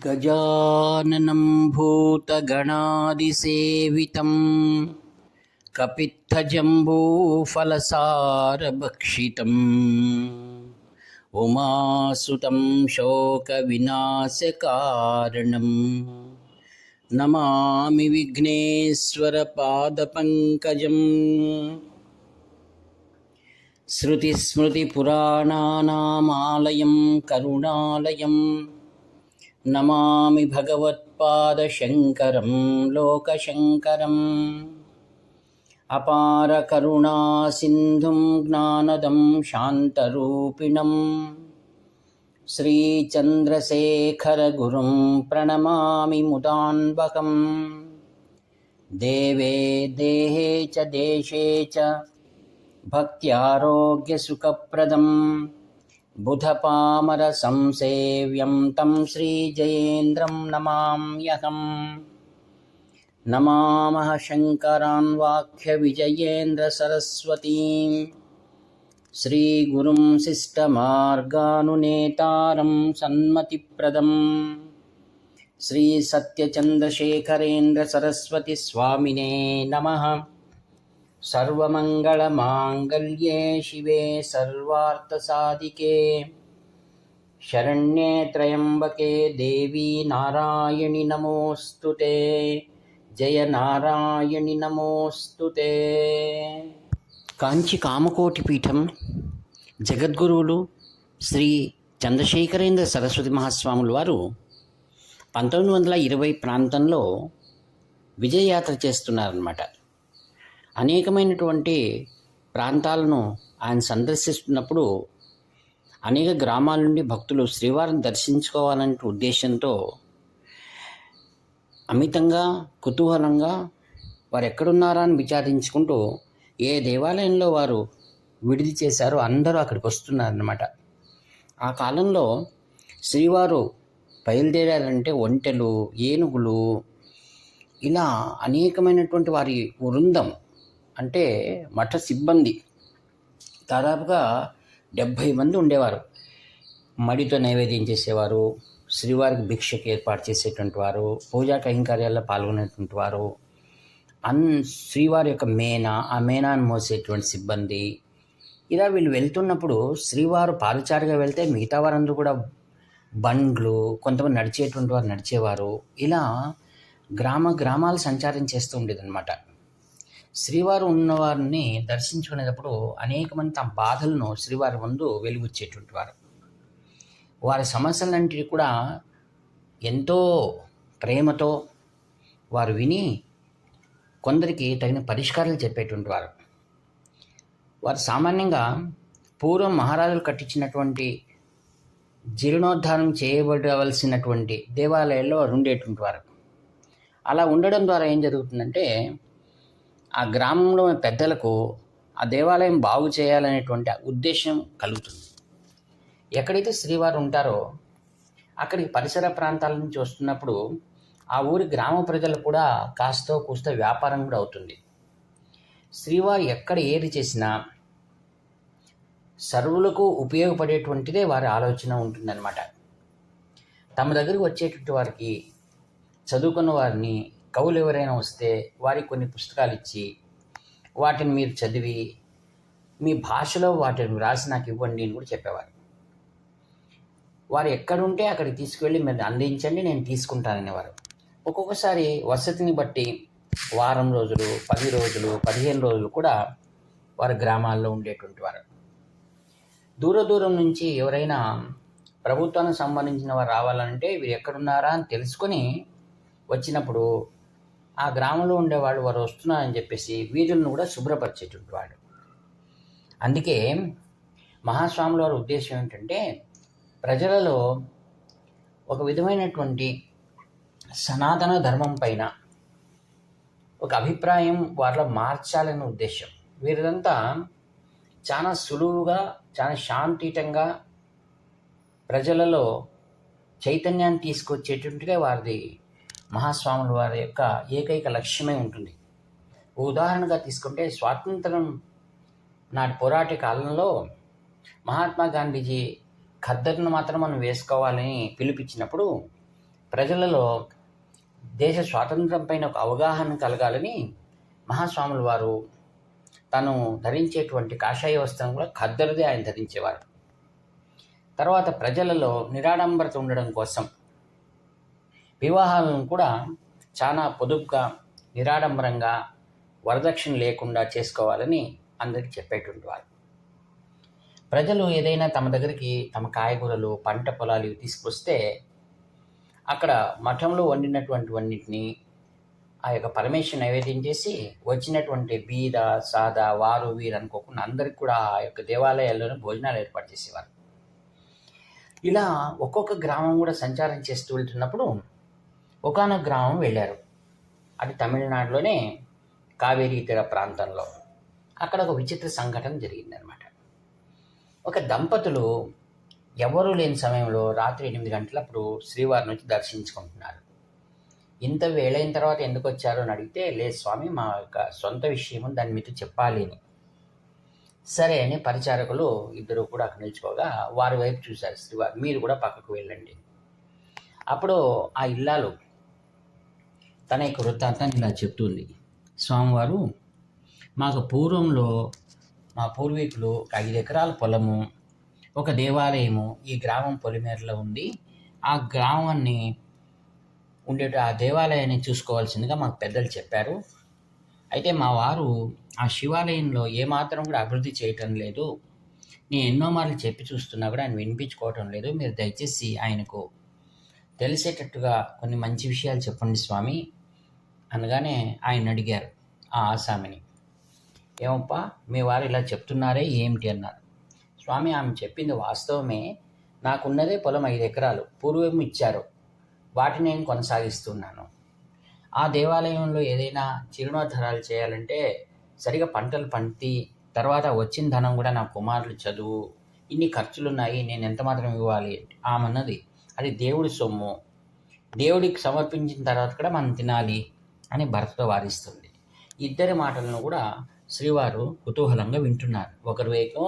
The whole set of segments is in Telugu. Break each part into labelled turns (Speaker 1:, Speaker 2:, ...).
Speaker 1: गजाननं भूतगणादिसेवितं कपित्थजम्बूफलसारभक्षितम् उमासुतं शोकविनाशकारणं नमामि विघ्नेश्वरपादपङ्कजम्। श्रुतिस्मृतिपुराणानामालयं करुणालयं नमामि भगवत्पादशङ्करं लोकशङ्करम्। अपारकरुणासिन्धुं ज्ञानदं शान्तरूपिणं श्रीचन्द्रशेखरगुरुं प्रणमामि मुदान्वकम्। देवे देहे च देशे च भक्त्यारोग्यसुखप्रदं बुधपामरसंसेव्यं तं श्रीजयेन्द्रं नमाम्यहम्। नमामः शङ्करान् वाक्यविजयेन्द्रसरस्वतीं श्रीगुरुं शिष्टमार्गानुनेतारं सन्मतिप्रदं श्रीसत्यचन्द्रशेखरेन्द्रसरस्वतीस्वामिने नमः। सर्वमङ्गलमाङ्गल्ये शिवे सर्वार्थसाधिके शरण्ये त्र्यम्बके देवी नारायणि नमोऽस्तुते। जय नारायणि नमोऽस्तुते। కాంచి కామకోటి పీఠం జగద్గురువులు శ్రీ చంద్రశేఖరేంద్ర సరస్వతి మహాస్వాములు వారు 1920 ప్రాంతంలో విజయయాత్ర చేస్తున్నారన్నమాట. అనేకమైనటువంటి ప్రాంతాలను ఆయన సందర్శిస్తున్నప్పుడు అనేక గ్రామాల నుండి భక్తులు శ్రీవారిని దర్శించుకోవాలనే ఉద్దేశంతో అమితంగా కుతూహలంగా వారు ఎక్కడున్నారా అని విచారించుకుంటూ ఏ దేవాలయంలో వారు విడిది చేశారో అందరూ అక్కడికి వస్తున్నారన్నమాట. ఆ కాలంలో శ్రీవారు బయలుదేరారంటే ఒంటెలు, ఏనుగులు, ఇలా అనేకమైనటువంటి వారి వృందం, అంటే మఠ సిబ్బంది దాదాపుగా 70 మంది ఉండేవారు. మడితో నైవేద్యం చేసేవారు, శ్రీవారికి భిక్షకు ఏర్పాటు చేసేటువంటి వారు, పూజా కైంకర్యాల్లో పాల్గొనేటువంటి వారు, శ్రీవారి యొక్క ఆ మేనాను మోసేటువంటి సిబ్బంది. ఇలా వీళ్ళు వెళ్తున్నప్పుడు శ్రీవారు పాదచారిగా వెళ్తే మిగతా వారందరూ కూడా బండ్లు, కొంతమంది నడిచేటువంటి వారు నడిచేవారు. ఇలా గ్రామాలు సంచారం చేస్తూ ఉండేదన్నమాట. శ్రీవారు ఉన్నవారిని దర్శించుకునేటప్పుడు అనేక మంది తమ బాధలను శ్రీవారి ముందు వెలుగుచ్చేటువంటి వారు. వారి సమస్యలన్నింటినీ కూడా ఎంతో ప్రేమతో వారు విని కొందరికి తగిన పరిష్కారాలు చెప్పేటువంటి వారు. వారు సామాన్యంగా పూర్వం మహారాజులు కట్టించినటువంటి జీర్ణోద్ధారం చేయబడవలసినటువంటి దేవాలయాల్లో వారు ఉండేటువంటి వారు. అలా ఉండడం ద్వారా ఏం జరుగుతుందంటే ఆ గ్రామంలో పెద్దలకు ఆ దేవాలయం బాగు చేయాలనేటువంటి ఉద్దేశం కలుగుతుంది. ఎక్కడైతే శ్రీవారు ఉంటారో అక్కడికి పరిసర ప్రాంతాల నుంచి వస్తున్నప్పుడు ఆ ఊరి గ్రామ ప్రజలు కూడా కాస్తో కూస్తో వ్యాపారం కూడా అవుతుంది. శ్రీవారు ఎక్కడ ఏది చేసినా సర్వులకు ఉపయోగపడేటువంటిదే వారి ఆలోచన ఉంటుందన్నమాట. తమ దగ్గరికి వచ్చేటువంటి వారికి, చదువుకున్న వారిని, కవులు ఎవరైనా వస్తే వారికి కొన్ని పుస్తకాలు ఇచ్చి వాటిని మీరు చదివి మీ భాషలో వాటిని రాసి నాకు ఇవ్వండి అని కూడా చెప్పేవారు. వారు ఎక్కడుంటే అక్కడికి తీసుకువెళ్ళి మీరు అందించండి, నేను తీసుకుంటాననేవారు. ఒక్కొక్కసారి వసతిని బట్టి వారం రోజులు, 10 రోజులు, 15 రోజులు కూడా వారి గ్రామాల్లో ఉండేటువంటి వారు. దూరం నుంచి ఎవరైనా ప్రభుత్వానికి సంబంధించిన వారు రావాలంటే వీరు ఎక్కడున్నారా అని తెలుసుకొని వచ్చినప్పుడు ఆ గ్రామంలో ఉండేవాళ్ళు వారు వస్తున్నారని చెప్పేసి వీధులను కూడా శుభ్రపరిచేటువంటి వాడు. అందుకే మహాస్వాముల వారి ఉద్దేశం ఏంటంటే ప్రజలలో ఒక విధమైనటువంటి సనాతన ధర్మం పైన ఒక అభిప్రాయం వారిలో మార్చాలనే ఉద్దేశం. వీరిదంతా చాలా సులువుగా, చాలా శాంతియుతంగా ప్రజలలో చైతన్యాన్ని తీసుకొచ్చేటువంటిదే వారిది మహాస్వాముల వారి యొక్క ఏకైక లక్ష్యమే ఉంటుంది. ఉదాహరణగా తీసుకుంటే స్వాతంత్రం నాటి పోరాట కాలంలో మహాత్మా గాంధీజీ ఖద్దరును మాత్రం మనం వేసుకోవాలని పిలిపించినప్పుడు ప్రజలలో దేశ స్వాతంత్రం పైన ఒక అవగాహన కలగాలని మహాస్వాముల వారు తను ధరించేటువంటి కాషాయ వస్త్రం కూడా ఖద్దరుదే ఆయన ధరించేవారు. తర్వాత ప్రజలలో నిరాడంబరత ఉండడం కోసం వివాహాలను కూడా చాలా పొదుపుగా నిరాడంబరంగా వరదక్షిణ లేకుండా చేసుకోవాలని అందరికీ చెప్పేటువంటి వారు. ప్రజలు ఏదైనా తమ దగ్గరికి తమ కాయగూరలు పంట పొలాలు ఇవి తీసుకొస్తే అక్కడ మఠంలో వండినటువంటివన్నిటినీ ఆ యొక్క పరమేశ్వరుని నైవేద్యం చేసి వచ్చినటువంటి బీద సాదా వారు వీరు అనుకోకుండా అందరికి కూడా ఆ యొక్క దేవాలయాల్లోనే భోజనాలు ఏర్పాటు చేసేవారు. ఇలా ఒక్కొక్క గ్రామం కూడా సంచారం చేస్తూ వెళ్తున్నప్పుడు ఒకానొక గ్రామం వెళ్ళారు. అది తమిళనాడులోనే కావేరీ తీర ప్రాంతంలో. అక్కడ ఒక విచిత్ర సంఘటన జరిగిందనమాట. ఒక దంపతులు ఎవరూ లేని సమయంలో రాత్రి 8 గంటలప్పుడు శ్రీవారిని వచ్చి దర్శించుకుంటున్నారు. ఇంత వేళైన తర్వాత ఎందుకు వచ్చారు అని అడిగితే, లేదు స్వామి, మా యొక్క సొంత విషయము దాన్ని మీతో చెప్పాలి అని. సరే అని పరిచారకులు ఇద్దరు కూడా అక్కడ నిల్చుకోగా వారి వైపు చూశారు శ్రీవారు. మీరు కూడా పక్కకు వెళ్ళండి. అప్పుడు ఆ ఇల్లాలు తన యొక్క వృత్తాంతాన్ని ఇలా చెప్తుంది. స్వామివారు, మాకు పూర్వంలో మా పూర్వీకులు 5 ఎకరాల పొలము, ఒక దేవాలయము ఈ గ్రామం పొలిమేరలో ఉంది. ఆ గ్రామాన్ని ఆ దేవాలయాన్ని చూసుకోవాల్సిందిగా మాకు పెద్దలు చెప్పారు. అయితే మా వారు ఆ శివాలయంలో ఏమాత్రం కూడా అభివృద్ధి చేయటం లేదు. నేను ఎన్నో మార్లు చెప్పి చూస్తున్నా కూడా ఆయన వినిపించుకోవటం లేదు. మీరు దయచేసి ఆయనకు తెలిసేటట్టుగా కొన్ని మంచి విషయాలు చెప్పండి స్వామి అనగానే ఆయన అడిగారు ఆ ఆసామిని, ఏమప్పా మీ వారు ఇలా చెప్తున్నారే ఏమిటి అన్నారు. స్వామి, ఆమె చెప్పింది వాస్తవమే. నాకున్నదే పొలం 5 ఎకరాలు పూర్వం ఇచ్చారు, వాటిని నేను కొనసాగిస్తున్నాను. ఆ దేవాలయంలో ఏదైనా జీర్ణోద్ధరాలు చేయాలంటే సరిగా పంటలు పండి తర్వాత వచ్చిన ధనం కూడా నా కుమారులు చదువు, ఇన్ని ఖర్చులున్నాయి, నేను ఎంత మాత్రం ఇవ్వాలి. ఆమెన్నది అది దేవుడి సొమ్ము, దేవుడికి సమర్పించిన తర్వాత కూడా మనం తినాలి అని భర్తతో వాదిస్తుంది. ఇద్దరి మాటలను కూడా శ్రీవారు కుతూహలంగా వింటున్నారు. ఒకరు ఏకో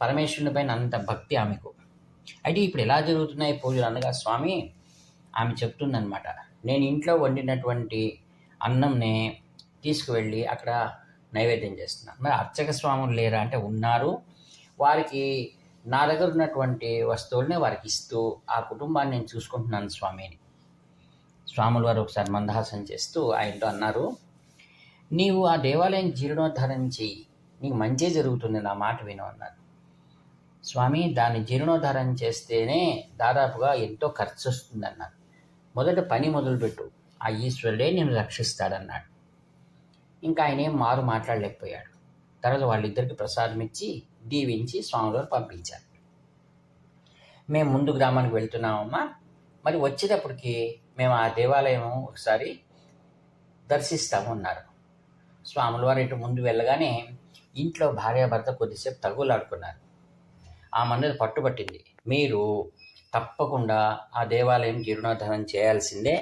Speaker 1: పరమేశ్వరుని పైన అంత భక్తి ఆమెకు. అయితే ఇప్పుడు ఎలా జరుగుతున్నాయి పూజలు అనగా, స్వామి ఆమె చెప్తుందనమాట, నేను ఇంట్లో వండినటువంటి అన్నంనే తీసుకువెళ్ళి అక్కడ నైవేద్యం చేస్తున్నాను. మరి అర్చక స్వాములు లేరా అంటే ఉన్నారు. వారికి నా దగ్గర ఉన్నటువంటి వస్తువులనే వారికి ఇస్తూ ఆ కుటుంబాన్ని నేను చూసుకుంటున్నాను స్వామి అని. స్వాముల వారు ఒకసారి మందహాసం చేస్తూ ఆయనతో అన్నారు, నీవు ఆ దేవాలయం జీర్ణోద్ధరణ చెయ్యి, నీకు మంచి జరుగుతుంది, నా మాట విను అన్నారు. స్వామి, దాన్ని జీర్ణోద్ధరణ చేస్తేనే దాదాపుగా ఎంతో ఖర్చు వస్తుంది అన్నారు. మొదట పని మొదలుపెట్టు, ఆ ఈశ్వరుడే నేను రక్షిస్తాడన్నాడు. ఇంకా ఆయన ఏం మారు మాట్లాడలేకపోయాడు. తర్వాత వాళ్ళిద్దరికి ప్రసాదం ఇచ్చి దీవించి స్వామివారు పంపించారు. మేము ముందు గ్రామానికి వెళ్తున్నామమ్మా, మరి వచ్చేటప్పటికి మేము ఆ దేవాలయం ఒకసారి దర్శిస్తాము అన్నారు. స్వాముల వారు ఇటు ముందు వెళ్ళగానే ఇంట్లో భార్యాభర్త కొద్దిసేపు తగులాడుకున్నారు. ఆమె పట్టుబట్టింది, మీరు తప్పకుండా ఆ దేవాలయం జీర్ణోద్ధరణ చేయాల్సిందే,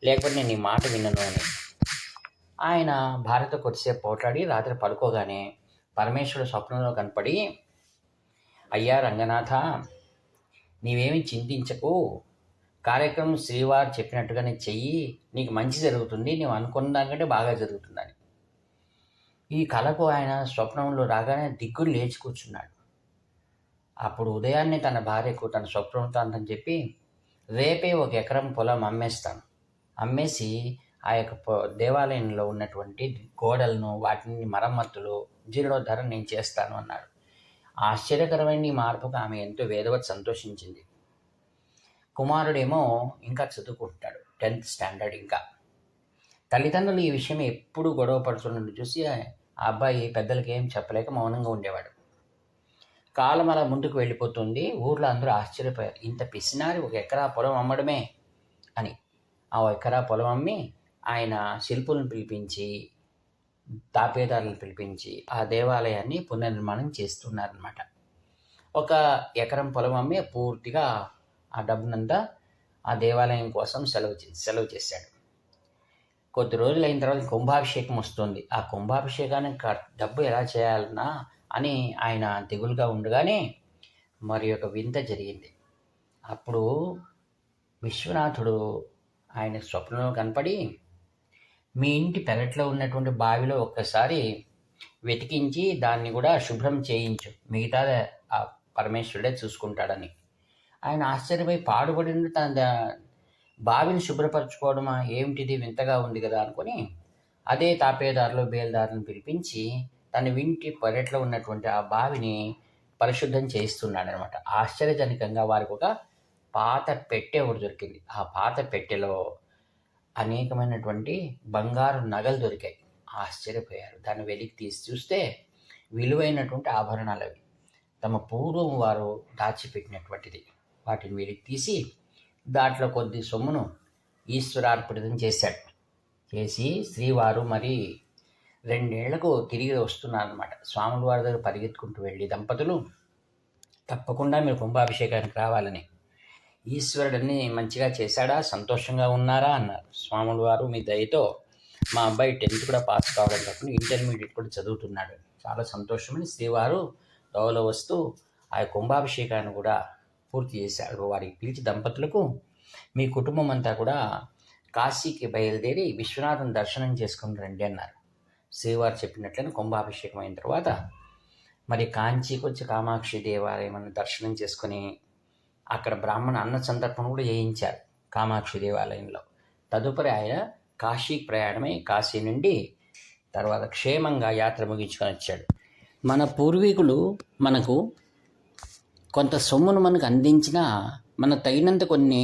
Speaker 1: లేకపోతే నేను ఈ మాట వినను అని. ఆయన భార్యతో కొద్దిసేపు పోట్లాడి రాత్రి పడుకోగానే పరమేశ్వరుడు స్వప్నంలో కనపడి, అయ్యా రంగనాథ, నీవేమి చింతించకు, కార్యక్రమం శ్రీవారు చెప్పినట్టుగానే చెయ్యి, నీకు మంచి జరుగుతుంది, నీవు అనుకున్న దానికంటే బాగా జరుగుతుందని. ఈ కళకు ఆయన స్వప్నంలో రాగానే దిగ్గులు లేచి కూర్చున్నాడు. అప్పుడు ఉదయాన్నే తన భార్యకు తన స్వప్నవృత్తాంతం చెప్పి, రేపే 1 ఎకరం పొలం అమ్మేస్తాను, అమ్మేసి ఆ యొక్క దేవాలయంలో ఉన్నటువంటి గోడలను వాటిని మరమ్మతులు జీర్ణోద్ధరణ నేను చేస్తాను అన్నాడు. ఆశ్చర్యకరమైన ఈ మార్పుకు ఆమె ఎంతో వేదవతి సంతోషించింది. కుమారుడేమో ఇంకా చదువుకుంటాడు, 10th స్టాండర్డ్. ఇంకా తల్లిదండ్రులు ఈ విషయం ఎప్పుడు గొడవ పడుతున్నట్టు చూసి ఆ అబ్బాయి పెద్దలకి ఏం చెప్పలేక మౌనంగా ఉండేవాడు. కాలం అలా ముందుకు వెళ్ళిపోతుంది. ఊర్లో అందరూ ఆశ్చర్యపోయారు, ఇంత పిసినారి 1 ఎకరా పొలం అమ్మడమే అని. ఆ 1 ఎకరా పొలం అమ్మి ఆయన శిల్పులను పిలిపించి తాపేదారులను పిలిపించి ఆ దేవాలయాన్ని పునర్నిర్మాణం చేస్తున్నారనమాట. 1 ఎకరం పొలం అమ్మి పూర్తిగా ఆ డబ్బునంతా ఆ దేవాలయం కోసం సెలవు చేశాడు. కొద్ది రోజులు అయిన తర్వాత కుంభాభిషేకం వస్తుంది. ఆ కుంభాభిషేకానికి డబ్బు ఎలా చేయాలన్నా అని ఆయన దిగులుగా ఉండగానే మరి ఒక వింత జరిగింది. అప్పుడు విశ్వనాథుడు ఆయన స్వప్నంలో కనపడి, మీ ఇంటి పెరట్లో ఉన్నటువంటి బావిలో ఒక్కసారి వెతికించి దాన్ని కూడా శుభ్రం చేయించు, మిగతా ఆ పరమేశ్వరుడే చూసుకుంటాడని. ఆయన ఆశ్చర్యపోయి పాడుపడి తన బావిని శుభ్రపరచుకోవడమా, ఏమిటిది వింతగా ఉంది కదా అనుకొని అదే తాపేదారులు బేల్దారులను పిలిపించి తన ఇంటి పెరట్లో ఉన్నటువంటి ఆ బావిని పరిశుద్ధం చేయిస్తున్నాడు అనమాట. ఆశ్చర్యజనకంగా వారికి ఒక పాత పెట్టె ఒకటి దొరికింది. ఆ పాత పెట్టెలో అనేకమైనటువంటి బంగారు నగలు దొరికాయి. ఆశ్చర్యపోయారు. దాన్ని వెలికి తీసి చూస్తే విలువైనటువంటి ఆభరణాలు అవి, తమ పూర్వం వారు దాచిపెట్టినటువంటిది. వాటిని వెలికి తీసి దాంట్లో కొద్ది సొమ్మును ఈశ్వరార్పితం చేశాడు. చేసి శ్రీవారు మరి 2 ఏళ్లకు తిరిగి వస్తున్నారన్నమాట. స్వాముల వారి దగ్గర పరిగెత్తుకుంటూ వెళ్ళి, దంపతులు తప్పకుండా మీరు కుంభాభిషేకానికి రావాలని, ఈశ్వరుడిని మంచిగా చేశాడా, సంతోషంగా ఉన్నారా అన్నారు. స్వాముల వారు మీ దయతో మా అబ్బాయి 10th కూడా పాస్ కావడం కాకుండా ఇంటర్మీడియట్ కూడా చదువుతున్నాడు, చాలా సంతోషమని శ్రీవారు దోవలో వస్తూ ఆ కుంభాభిషేకాన్ని కూడా పూర్తి చేశాడు. వారికి పిలిచి, దంపతులకు మీ కుటుంబం అంతా కూడా కాశీకి బయలుదేరి విశ్వనాథుని దర్శనం చేసుకుని రండి అన్నారు. శ్రీవారు చెప్పినట్లనే కుంభాభిషేకం అయిన తర్వాత మరి కాంచీకి వచ్చి కామాక్షి దేవాలయం దర్శనం చేసుకుని అక్కడ బ్రాహ్మణ అన్న సందర్భం కూడా చేయించారు కామాక్షి దేవాలయంలో. తదుపరి ఆయన కాశీకి ప్రయాణమై కాశీ నుండి తర్వాత క్షేమంగా యాత్ర ముగించుకొని వచ్చాడు. మన పూర్వీకులు మనకు కొంత సొమ్మును మనకు అందించినా మన తగినంత కొన్ని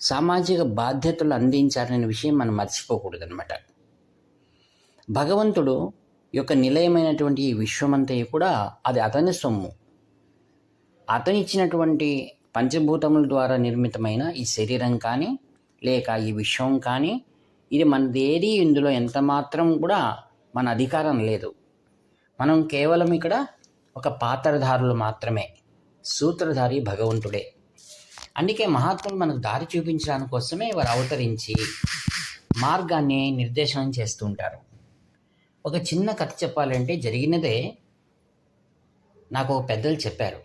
Speaker 1: సామాజిక బాధ్యతలు అందించారనే విషయం మనం మర్చిపోకూడదనమాట. భగవంతుడు యొక్క నిలయమైనటువంటి ఈ విశ్వమంతయు కూడా అది అతని సొమ్ము. అతని ఇచ్చినటువంటి పంచభూతముల ద్వారా నిర్మితమైన ఈ శరీరం కానీ లేక ఈ విశ్వం కానీ ఇది మనదేది, ఇందులో ఎంత మాత్రం కూడా మన అధికారం లేదు. మనం కేవలం ఇక్కడ ఒక పాత్రధారులు మాత్రమే. సూత్రధారి భగవంతుడే. అందుకే మహాత్ములు మనకు దారి చూపించడానికి కోసమే వారు అవతరించి మార్గాన్ని నిర్దేశనం చేస్తూ ఉంటారు. ఒక చిన్న కథ చెప్పాలంటే జరిగినదే నాకు పెద్దలు చెప్పారు.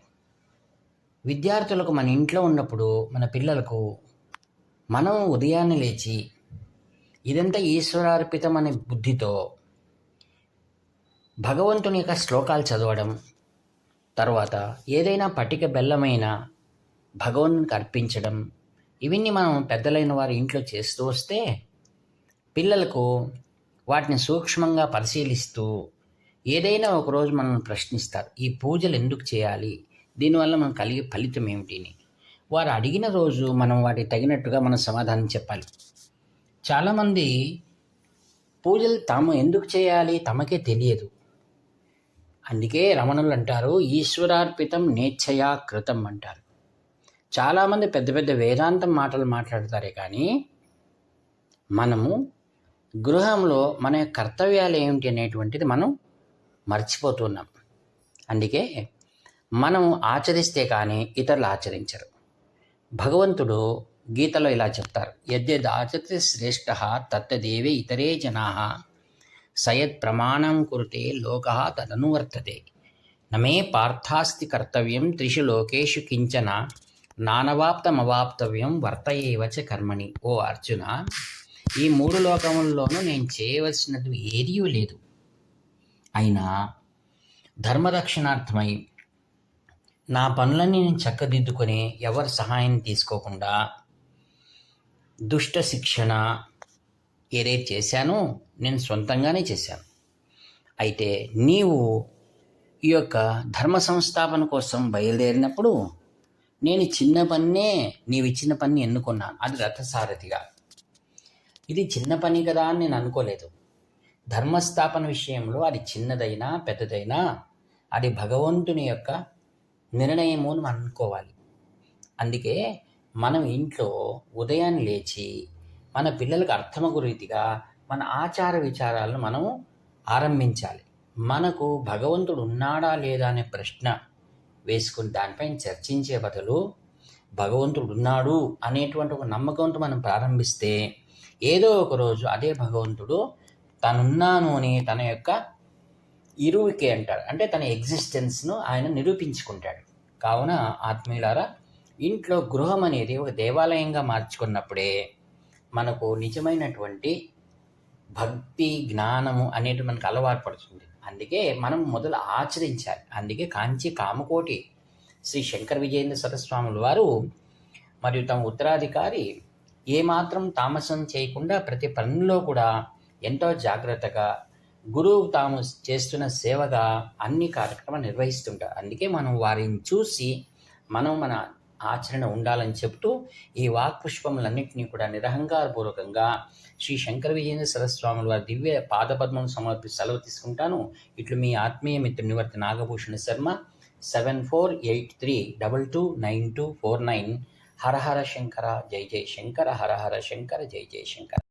Speaker 1: విద్యార్థులకు మన ఇంట్లో ఉన్నప్పుడు మన పిల్లలకు మనం ఉదయాన్నే లేచి ఇదంతా ఈశ్వరార్పితం అనే బుద్ధితో భగవంతుని యొక్క శ్లోకాలు చదవడం, తర్వాత ఏదైనా పటిక బెల్లమైన భగవంతునికి అర్పించడం, ఇవన్నీ మనం పెద్దలైన వారి ఇంట్లో చేస్తూ వస్తే పిల్లలకు వాటిని సూక్ష్మంగా పరిశీలిస్తూ ఏదైనా ఒకరోజు మనల్ని ప్రశ్నిస్తారు, ఈ పూజలు ఎందుకు చేయాలి, దీనివల్ల మనం కలిగే ఫలితం ఏమిటిని. వారు అడిగిన రోజు మనం వాటికి తగినట్టుగా మనం సమాధానం చెప్పాలి. చాలామంది పూజలు తాము ఎందుకు చేయాలి తమకే తెలియదు. అందుకే రమణులు అంటారు, ఈశ్వరార్పితం నేచ్ఛయా కృతం అంటారు. చాలామంది పెద్ద పెద్ద వేదాంతం మాటలు మాట్లాడతారే కానీ మనము గృహంలో మన కర్తవ్యాలు ఏమిటి అనేటువంటిది మనం మర్చిపోతున్నాం. అందుకే మనం ఆచరిస్తే కానీ ఇతరులు ఆచరించరు. భగవంతుడు గీతలో ఇలా చెప్తారు, యద్యద్ ఆచరితే శ్రేష్ఠ తత్తదేవే ఇతరే జనా సయత్ ప్రమాణం కురుతే లోక తదనువర్తతే నమే పార్థాస్తి కర్తవ్యం త్రిషు లోకేషు కించన నానవాప్తమవాప్తవ్యం వర్తయేవచ కర్మణి. ఓ అర్జున, ఈ 3 లోకముల్లోనూ నేను చేయవలసినది ఏదీ లేదు. అయినా ధర్మరక్షణార్థమై నా పనులన్నీ నేను చక్కదిద్దుకొని ఎవరి సహాయం తీసుకోకుండా దుష్ట శిక్షణ ఏదైతే చేశానో నేను సొంతంగానే చేశాను. అయితే నీవు ఈ యొక్క ధర్మ సంస్థాపన కోసం బయలుదేరినప్పుడు నేను చిన్న పన్నే, నీవు ఇచ్చిన పని ఎన్నుకున్నాను, అది రథసారథిగా. ఇది చిన్న పని కదా అని నేను అనుకోలేదు. ధర్మస్థాపన విషయంలో అది చిన్నదైనా పెద్దదైనా అది భగవంతుని యొక్క నిర్ణయము అని మనం అనుకోవాలి. అందుకే మనం ఇంట్లో ఉదయాన్నే లేచి మన పిల్లలకు అర్థమగు రీతిగా మన ఆచార విచారాలను మనం ఆరంభించాలి. మనకు భగవంతుడు ఉన్నాడా లేదా అనే ప్రశ్న వేసుకుని దానిపైన చర్చించే బదులు భగవంతుడు ఉన్నాడు అనేటువంటి ఒక నమ్మకంతో మనం ప్రారంభిస్తే ఏదో ఒక రోజు అదే భగవంతుడు తనున్నాను అని తన యొక్క ఇరువుకే అంటాడు, అంటే తన ఎగ్జిస్టెన్స్ను ఆయన నిరూపించుకుంటాడు. కావున ఆత్మీయులారా, ఇంట్లో గృహం అనేది ఒక దేవాలయంగా మార్చుకున్నప్పుడే మనకు నిజమైనటువంటి భక్తి జ్ఞానము అనేది మనకు అలవాటు పడుతుంది. అందుకే మనం మొదలు ఆచరించాలి. అందుకే కాంచి కామకోటి శ్రీ శంకర విజయేంద్ర సరస్వాముల వారు మరియు తమ ఉత్తరాధికారి ఏమాత్రం తామసం చేయకుండా ప్రతి పనిలో కూడా ఎంతో జాగ్రత్తగా గురువు తాము చేస్తున్న సేవగా అన్ని కార్యక్రమాలు నిర్వహిస్తుంటారు. అందుకే మనం వారిని చూసి మనం మన ఆచరణ ఉండాలని చెప్తూ ఈ వాక్పుష్పములన్నింటినీ కూడా నిరహంకారపూర్వకంగా శ్రీ శంకర విజయేంద్ర సరస్వాముల వారి దివ్య పాదపద్మం సమర్పి సెలవు తీసుకుంటాను. ఇట్లు మీ ఆత్మీయ మిత్ర నివర్తి నాగభూషణ శర్మ. 7483229249. హర హర శంకర జై జై శంకర. హర హర శంకర జై జై శంకర.